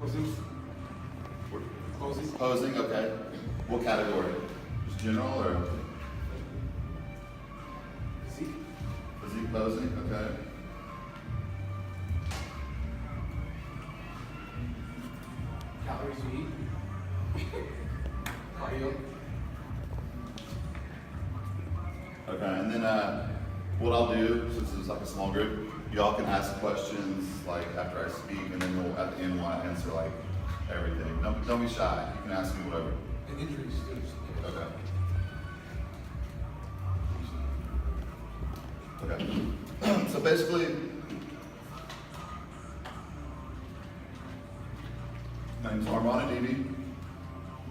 Posing. Posing. Posing, okay. What category? Just general or? Physique. Physique posing, okay. Calories you eat. Cardio. Okay, and then what I'll do, since it's like a small group, y'all can ask questions like after I speak, and then we'll at the end want to answer like everything. Don't be shy. You can ask me whatever. And injuries too. Okay. Okay. So basically, my name's Harmonie. I'm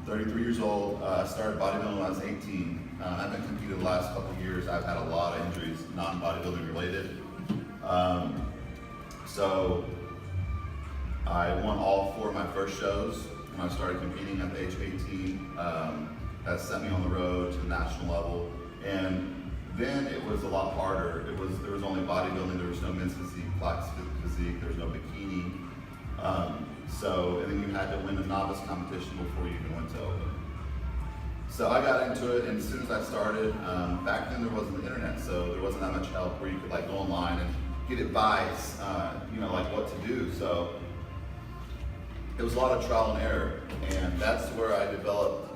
33 years old. I started bodybuilding when I was 18. I've been competing the last couple of years. I've had a lot of injuries, non-bodybuilding related. So I won all 4 of my first shows when I started competing at the age of 18. That sent me on the road to the national level. And then it was a lot harder. There was only bodybuilding, there was no men's physique, flex physique, there was no bikini. And then you had to win a novice competition before you even went to open. So I got into it, and as soon as I started, back then there wasn't the internet, so there wasn't that much help where you could like go online and get advice, like what to do. So it was a lot of trial and error, and that's where I developed,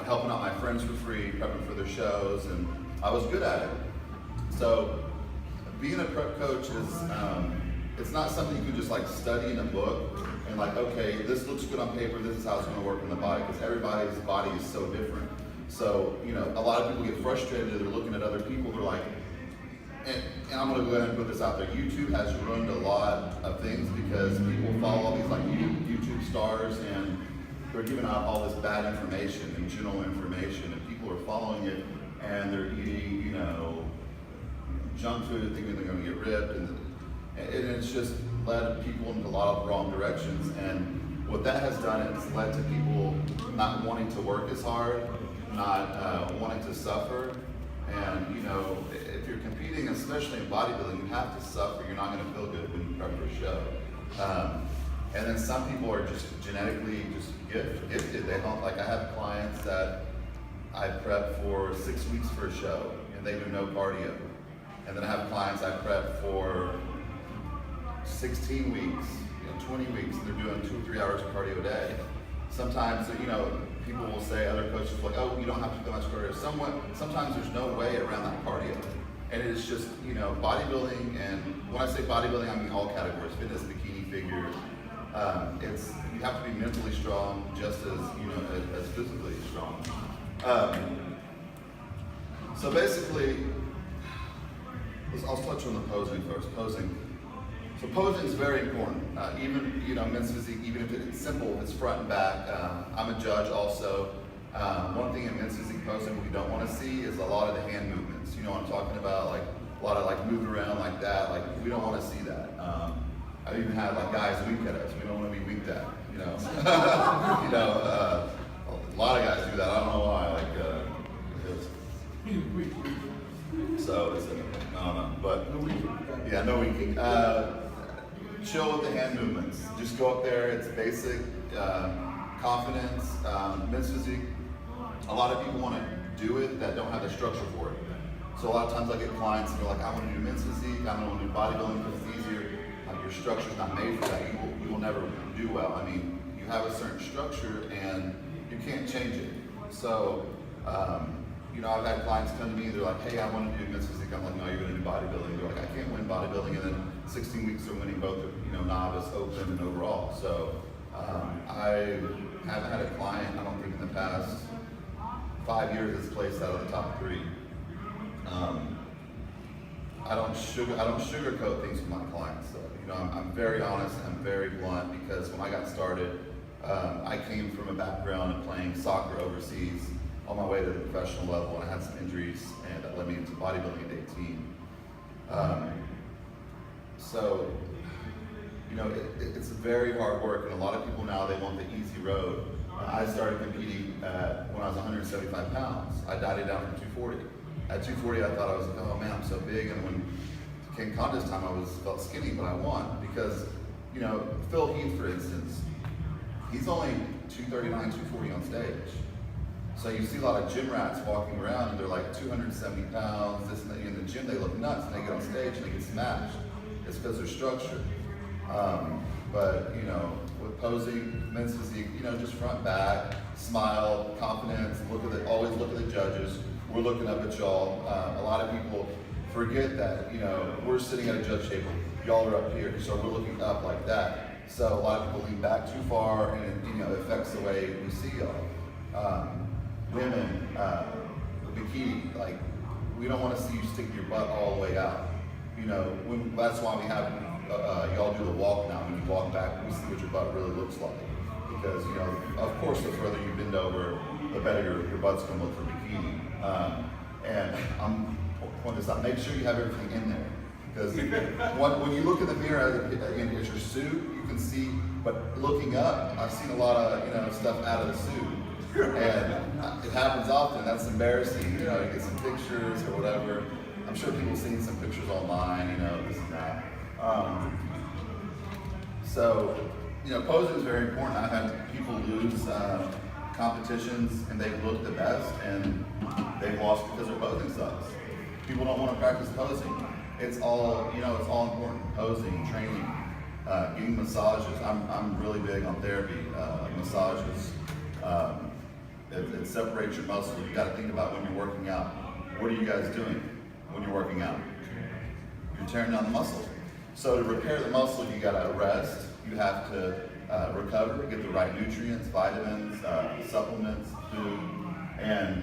helping out my friends for free, prepping for their shows, and I was good at it. So being a prep coach is, it's not something you can just like study in a book and like, okay, this looks good on paper, this is how it's gonna work in the body, because everybody's body is so different. So, a lot of people get frustrated, they're looking at other people, they're like, and I'm gonna go ahead and put this out there, YouTube has ruined a lot of things because people follow all these like YouTube stars and they're giving out all this bad information and general information, and people are following it and they're eating, junk food, thinking they're gonna get ripped, and it's just led people into a lot of wrong directions. And what that has done, it's led to people not wanting to work as hard, not wanting to suffer. And if you're competing, especially in bodybuilding, you have to suffer. You're not going to feel good when you prep for a show. And then some people are just genetically just gifted. They don't, like I have clients that I prep for 6 weeks for a show, and they do no cardio. And then I have clients I prep for 16 weeks, 20 weeks, and they're doing 2 or 3 hours of cardio a day. Sometimes, people will say, other coaches will like, oh, you don't have to do that much cardio. Sometimes there's no way around that cardio. And it is just, bodybuilding, and when I say bodybuilding, I mean all categories, fitness, bikini, figure. You have to be mentally strong just as physically strong. So basically, I'll touch on the posing first. Posing. So posing is very important. Even men's physique, even if it's simple, if it's front and back. I'm a judge also. One thing in men's physique posing we don't want to see is a lot of the hand movements. You know what I'm talking about? Like a lot of like moving around like that. Like we don't want to see that. I've even had like guys wink at us. We don't want to be winked at. A lot of guys do that. I don't know why. So it's no, but yeah, no winking. Chill with the hand movements. Just go up there. It's basic confidence. Men's physique. A lot of people want to do it that don't have the structure for it. So a lot of times I get clients and they're like, I want to do men's physique. I want to do bodybuilding because it's easier. Like your structure's not made for that. You will never do well. I mean, you have a certain structure and you can't change it. So. I've had clients come to me, they're like, hey, I want to do men's physique. I'm like, no, you're going to do bodybuilding. They're like, I can't win bodybuilding. And then 16 weeks they're winning both, novice, open, and overall. So I haven't had a client, I don't think in the past 5 years that's placed out of the top 3. I don't sugarcoat things with my clients. So, I'm very honest, I'm very blunt, because when I got started, I came from a background of playing soccer overseas on my way to the professional level, and I had some injuries, and that led me into bodybuilding at 18. It's very hard work, and a lot of people now, they want the easy road. I started competing when I was 175 pounds. I dieted down from 240. At 240, I thought I was like, oh man, I'm so big, and when it came contest time, I felt skinny, but I won, because you know, Phil Heath, for instance, he's only 239, 240 on stage. So you see a lot of gym rats walking around and they're like 270 pounds, this and that. In the gym they look nuts and they get on stage and they get smashed. It's because they're structured. But you know, with posing, men's physique, you know, just front, back, smile, confidence, always look at the judges. We're looking up at y'all. A lot of people forget that, you know, we're sitting at a judge table. Y'all are up here, so we're looking up like that. So a lot of people lean back too far and it, you know, affects the way we see y'all. Women, bikini, like, we don't want to see you stick your butt all the way out. You know, that's why we have y'all do the walk now. When you walk back, we see what your butt really looks like. Because, you know, of course, the further you bend over, the better your butt's going to look for bikini. And I'm pointing this out, make sure you have everything in there. Because when you look in the mirror at your suit, you can see, but looking up, I've seen a lot of, you know, stuff out of the suit. And it happens often. That's embarrassing. You know, you get some pictures or whatever. I'm sure people have seen some pictures online, you know, this and that. So, you know, posing is very important. I've had people lose competitions and they've looked the best and they've lost because their posing sucks. People don't want to practice posing. It's all, you know, it's all important. Posing, training, getting massages. I'm really big on therapy, massages. It separates your muscle. You got to think about when you're working out. What are you guys doing when you're working out? You're tearing down the muscle. So to repair the muscle, you got to rest. You have to recover, get the right nutrients, vitamins, supplements, food, and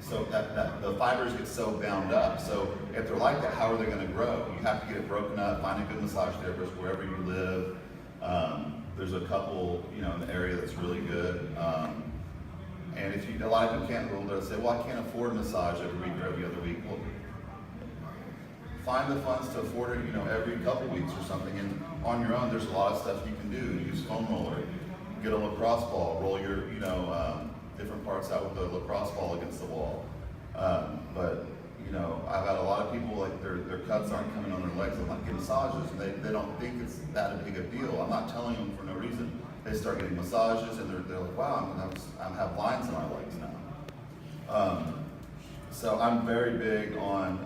so that the fibers get so bound up. So if they're like that, how are they going to grow? You have to get it broken up. Find a good massage therapist wherever you live. There's a couple, you know, in the area that's really good. And if you, a lot of people can't, they'll say, well, I can't afford a massage every week or every other week. Well, find the funds to afford it, you know, every couple weeks or something. And on your own, there's a lot of stuff you can do. Use foam roller, get a lacrosse ball, roll your, you know, different parts out with the lacrosse ball against the wall. But you know, I've had a lot of people, like, their cuts aren't coming on their legs. I'm like, get massages, and they don't think it's that big a deal. I'm not telling them for no reason. They start getting massages, and they're like, wow, I have lines in my legs now. So I'm very big on,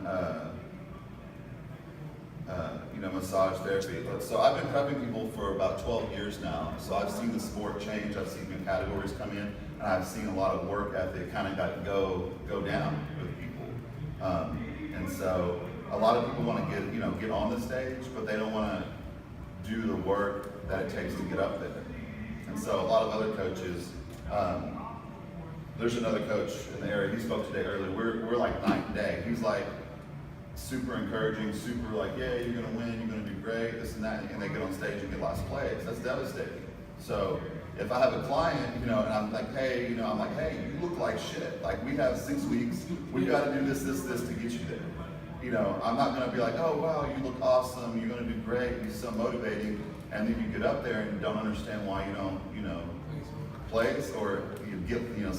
you know, massage therapy. So I've been prepping people for about 12 years now. So I've seen the sport change. I've seen new categories come in, and I've seen a lot of work ethic kind of go down with people. And so a lot of people want to get on the stage, but they don't want to do the work that it takes to get up there. And so a lot of other coaches, there's another coach in the area, he spoke today earlier, we're like night and day. He's like super encouraging, super like, yeah, you're gonna win, you're gonna do great, this and that, and they get on stage and get last place. That's devastating. So if I have a client, you know, and I'm like, hey, you look like shit. Like, we have 6 weeks, we gotta do this to get you there. You know, I'm not gonna be like, oh wow, you look awesome, you're gonna do great, you're so motivating, and then you get up there and you don't understand why you don't, you know, place, or you get, you know,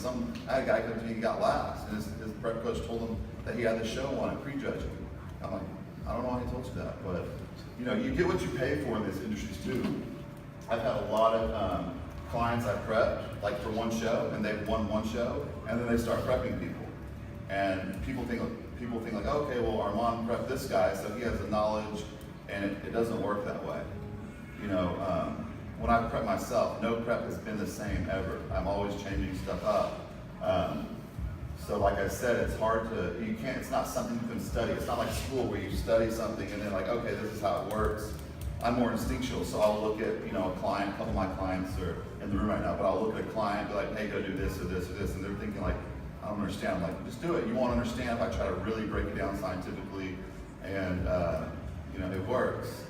I had a guy come to me, he got last, and his prep coach told him that he had the show on it, prejudging. I'm like, I don't know why he told you that, but, you know, you get what you pay for in this industry too. I've had a lot of clients I prepped, like for one show, and they've won one show, and then they start prepping people. And people think like, okay, well, Armand prepped this guy, so he has the knowledge, and it doesn't work that way. You know, when I prep myself, no prep has been the same ever. I'm always changing stuff up. So like I said, it's hard to, it's not something you can study. It's not like school where you study something and then like, okay, this is how it works. I'm more instinctual, so I'll look at, you know, a client, a couple of my clients are in the room right now, but I'll look at a client, be like, hey, go do this or this or this, and they're thinking like, I don't understand. I'm like, just do it. You won't understand if I try to really break it down scientifically, and you know, it works.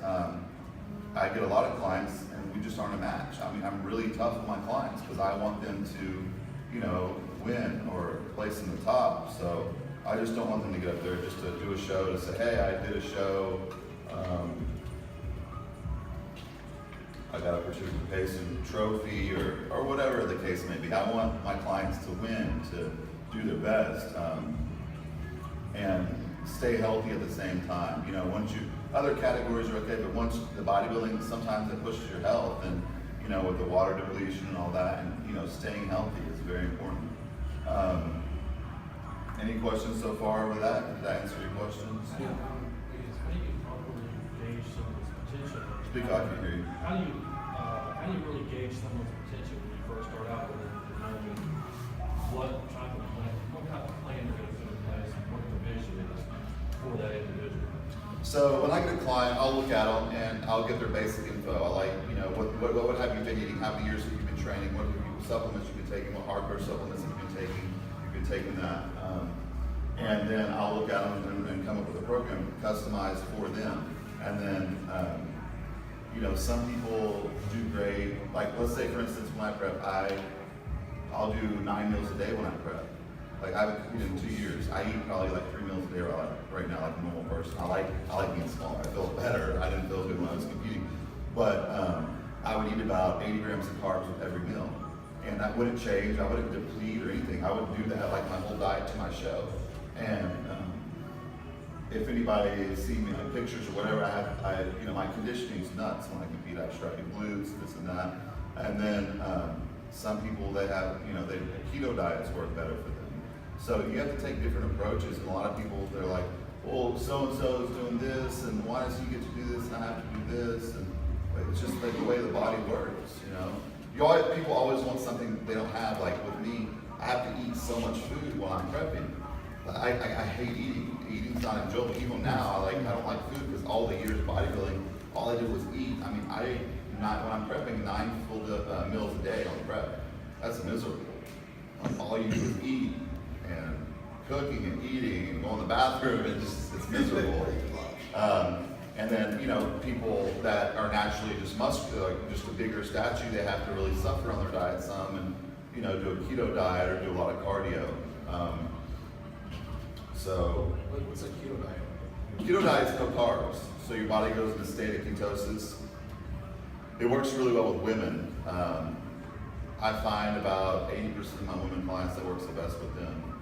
I get a lot of clients, and we just aren't a match. I mean, I'm really tough with my clients because I want them to, you know, win or place in the top. So I just don't want them to get up there just to do a show to say, hey, I did a show. I got a participation trophy or whatever the case may be. I want my clients to win, to do their best, and stay healthy at the same time. You know, Other categories are okay, but once the bodybuilding, sometimes it pushes your health, and you know, with the water depletion and all that, and you know, staying healthy is very important. Any questions so far with that? Did I answer your questions? How do you properly gauge someone's potential? Speak, I can hear you. How do you really gauge someone's potential when you first start out with them, knowing what type of plan you're going to put in place, what the vision is for that individual? So when I get a client, I'll look at them and I'll get their basic info. I like, you know, what have you been eating? How many years have you been training? What supplements you've been taking? What hardcore supplements have you been taking? You've been taking that. And then I'll look at them and come up with a program customized for them. And then, you know, some people do great. Like, let's say, for instance, when I prep, I'll do 9 meals a day when I prep. Like, I haven't eaten in 2 years. I eat probably like 3 meals a day right now, like a normal person. I like being smaller. I feel better. I didn't feel good when I was competing. But I would eat about 80 grams of carbs with every meal. And that wouldn't change. I wouldn't deplete or anything. I would do that like my whole diet to my show. And if anybody see me in pictures or whatever, you know, my conditioning's nuts when I compete. I have striking glutes, this and that. And then some people, they have, you know, keto diets work better for them. So you have to take different approaches. And a lot of people, they're like, well, so-and-so is doing this, and why does he get to do this and I have to do this? And like, it's just like the way the body works, you know? People always want something they don't have. Like with me, I have to eat so much food while I'm prepping. I hate eating. Eating's not enjoyable. Even now, I don't like food because all the years of bodybuilding, all I did was eat. I mean, when I'm prepping 9 full meals a day on prep, that's miserable. All you do is eat and cooking and eating and going to the bathroom, and it's miserable. And then, you know, people that are naturally just muscular, like just a bigger statue, they have to really suffer on their diet some, and you know, do a keto diet or do a lot of cardio. So, What's a keto diet? keto diet is no carbs, so your body goes into a state of ketosis. It works really well with women. I find about 80% of my women clients that works the best with them.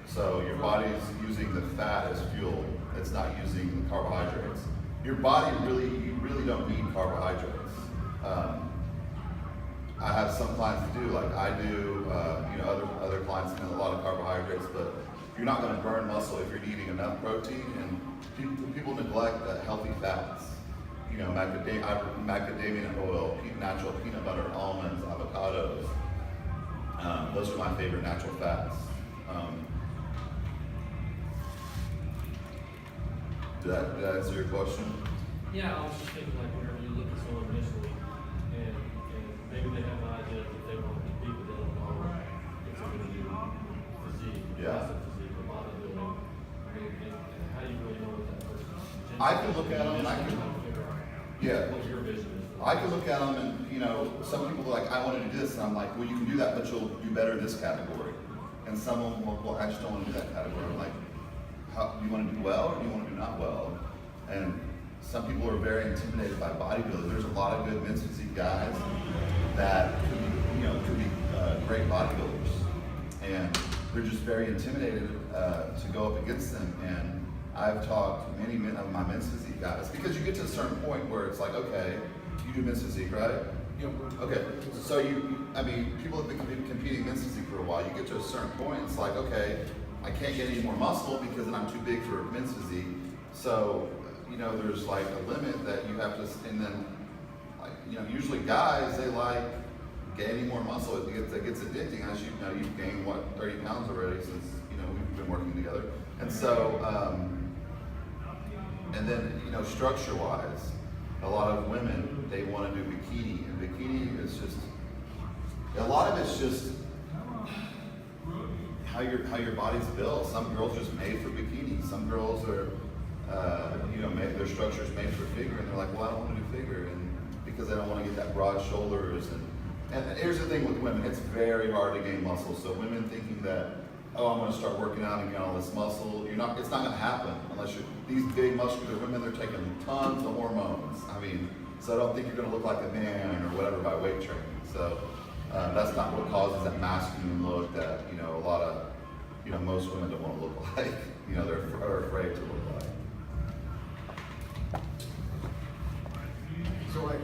So your body's using the fat as fuel. It's not using the carbohydrates. Your body you really don't need carbohydrates. I have some clients that do, like I do, you know, other clients need a lot of carbohydrates, but you're not going to burn muscle if you're eating enough protein. And people neglect the healthy fats. You know, macadamia oil, natural peanut butter, almonds, avocados. Those are my favorite natural fats. Did that answer your question? Yeah, I was just thinking like whenever you look at someone initially, and maybe they have an idea that they want to compete, but they don't know it's going to do physique, Yeah. massive physique, or bodybuilding. I mean, and how do you really know what that person's I can look at them and I can, yeah. what your vision is. I can look at them and, you know, some people are like, I want to do this, and I'm like, well, you can do that, but you'll do better in this category. And some of them will, well, I just don't want to do that category. I'm like, do you want to do well or do you want to do not well? And some people are very intimidated by bodybuilding. There's a lot of good men's physique guys that could be great bodybuilders, and they're just very intimidated to go up against them. And I've talked to many of my men's physique guys, because you get to a certain point where it's like, okay, you do men's physique, right? Yeah. Okay, so people have been competing men's physique for a while. You get to a certain point, it's like, okay, I can't get any more muscle because then I'm too big for men's physique. So, you know, there's like a limit that you have to, and then, like, you know, usually guys, they like gaining more muscle. It gets addicting. As you know, you've gained, 30 pounds already since, you know, we've been working together. And so, and then, you know, structure-wise, a lot of women, they want to do bikini, and bikini is just, a lot of it's just how your body's built. Some girls just made for bikini. Some girls are, you know, their structure's made for figure, and they're like, well, I don't want to do figure, and because they don't want to get that broad shoulders. And here's the thing with women, it's very hard to gain muscle. So women thinking that, oh, I'm going to start working out and get all this muscle, it's not going to happen unless these big muscular women, they're taking tons of hormones. I mean, so I don't think you're going to look like a man or whatever by weight training. So that's not what causes that masculine look that, you know, a lot of, you know, most women don't want to look like, you know, they're afraid to look like. So like,